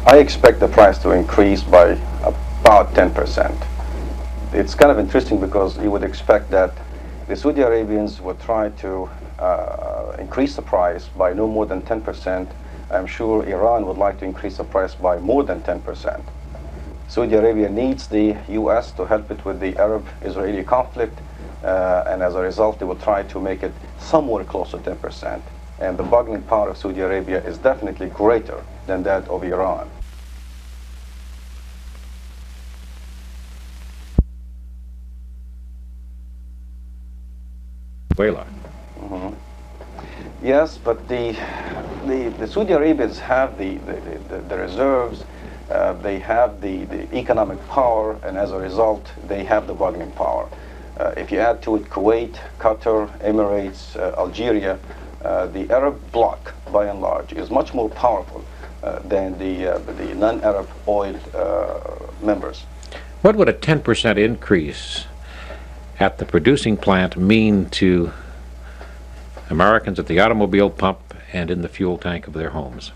I expect the price to increase by about 10%. It's kind of interesting because you would expect that the Saudi Arabians would try to increase the price by no more than 10%. I'm sure Iran would like to increase the price by more than 10%. Saudi Arabia needs the U.S. to help it with the Arab-Israeli conflict, and as a result, they will try to make it somewhere close to 10%. And the bargaining power of Saudi Arabia is definitely greater than that of Iran. Mm-hmm. Yes, but the Saudi Arabians have the reserves, they have the economic power, and as a result, they have the bargaining power. If you add to it Kuwait, Qatar, Emirates, Algeria, the Arab bloc, by and large, is much more powerful than the non-Arab oil members. What would a 10% increase at the producing plant mean to Americans at the automobile pump and in the fuel tank of their homes?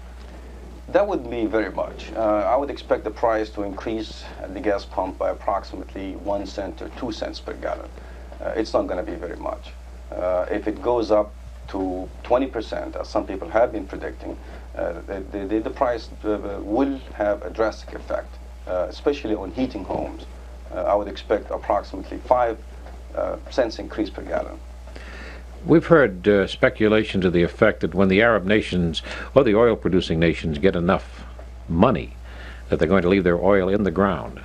That would be very much. I would expect the price to increase at the gas pump by approximately 1 cent or 2 cents per gallon. It's not going to be very much. If it goes up to 20%, as some people have been predicting, the price will have a drastic effect, especially on heating homes. I would expect approximately 5 cents increase per gallon. We've heard speculation to the effect that when the Arab nations or the oil-producing nations get enough money, that they're going to leave their oil in the ground.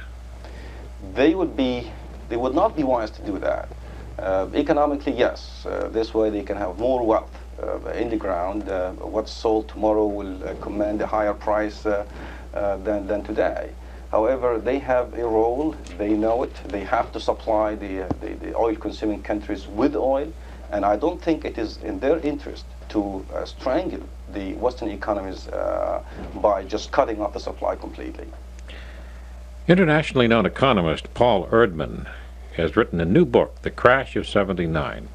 They would not be wise to do that. Economically, yes. This way they can have more wealth in the ground. What's sold tomorrow will command a higher price than today. However, they have a role, they know it, they have to supply the oil-consuming countries with oil, and I don't think it is in their interest to strangle the Western economies by just cutting off the supply completely. Internationally known economist Paul Erdman has written a new book, The Crash of '79,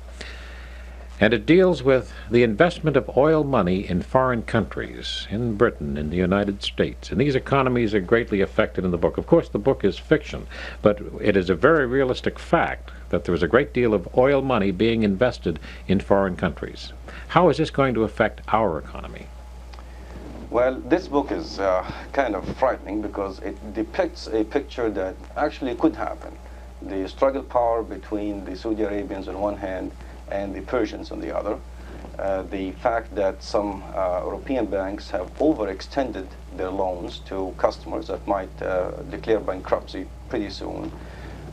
and it deals with the investment of oil money in foreign countries, in Britain, in the United States. And these economies are greatly affected in the book. Of course, the book is fiction, but it is a very realistic fact that there is a great deal of oil money being invested in foreign countries. How is this going to affect our economy? Well, this book is kind of frightening because it depicts a picture that actually could happen. The struggle power between the Saudi Arabians on one hand and the Persians on the other. The fact that some European banks have overextended their loans to customers that might declare bankruptcy pretty soon.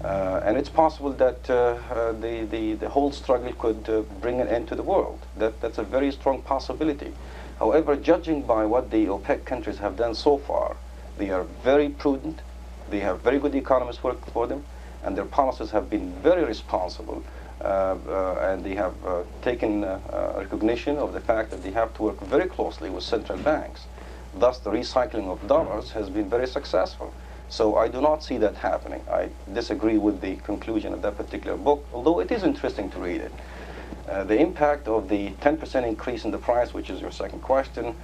And it's possible that the whole struggle could bring an end to the world. That's a very strong possibility. However, judging by what the OPEC countries have done so far, they are very prudent, they have very good economists working for them, and their policies have been very responsible, and they have taken recognition of the fact that they have to work very closely with central banks. Thus, the recycling of dollars has been very successful. So I do not see that happening. I disagree with the conclusion of that particular book, although it is interesting to read it. The impact of the 10% increase in the price, which is your second question,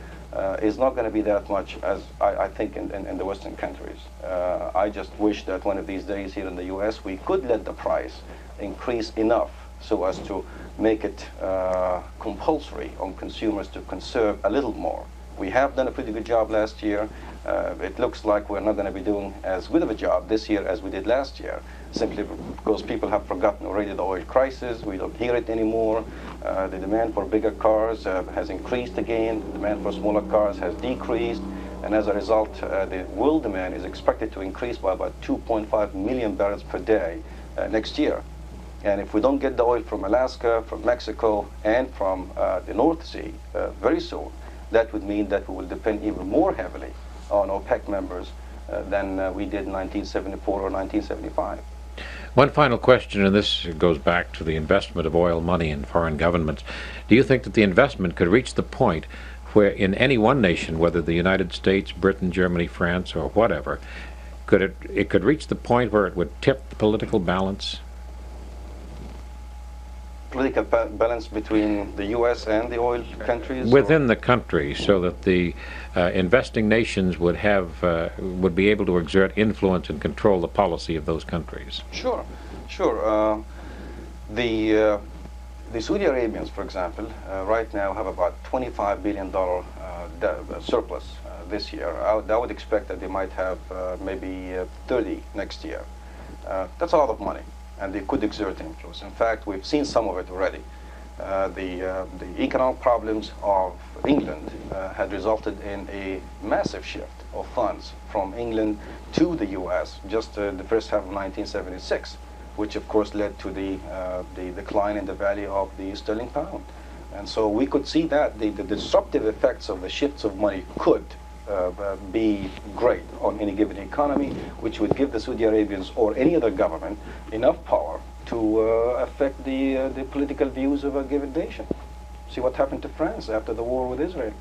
is not going to be that much as I think in the Western countries. I just wish that one of these days here in the U.S. we could let the price increase enough so as to make it compulsory on consumers to conserve a little more. We have done a pretty good job last year. It looks like we're not going to be doing as good of a job this year as we did last year, simply because people have forgotten already the oil crisis. We don't hear it anymore. The demand for bigger cars has increased again. The demand for smaller cars has decreased. And as a result, the world demand is expected to increase by about 2.5 million barrels per day next year. And if we don't get the oil from Alaska, from Mexico, and from the North Sea very soon, that would mean that we will depend even more heavily on OPEC members than we did in 1974 or 1975. One final question, and this goes back to the investment of oil money in foreign governments. Do you think that the investment could reach the point where in any one nation, whether the United States, Britain, Germany, France, or whatever, it could reach the point where it would tip the political balance? political balance between the U.S. and the oil countries? Within the country, so that the investing nations would have would be able to exert influence and control the policy of those countries. Sure, sure. The Saudi Arabians, for example, right now have about $25 billion surplus this year. I would expect that they might have maybe 30 next year. That's a lot of money, and they could exert influence. In fact, we've seen some of it already. The economic problems of England had resulted in a massive shift of funds from England to the U.S. just the first half of 1976, which of course led to the decline in the value of the sterling pound. And so we could see that the disruptive effects of the shifts of money could be great on any given economy, which would give the Saudi Arabians or any other government enough power to affect the political views of a given nation. See what happened to France after the war with Israel.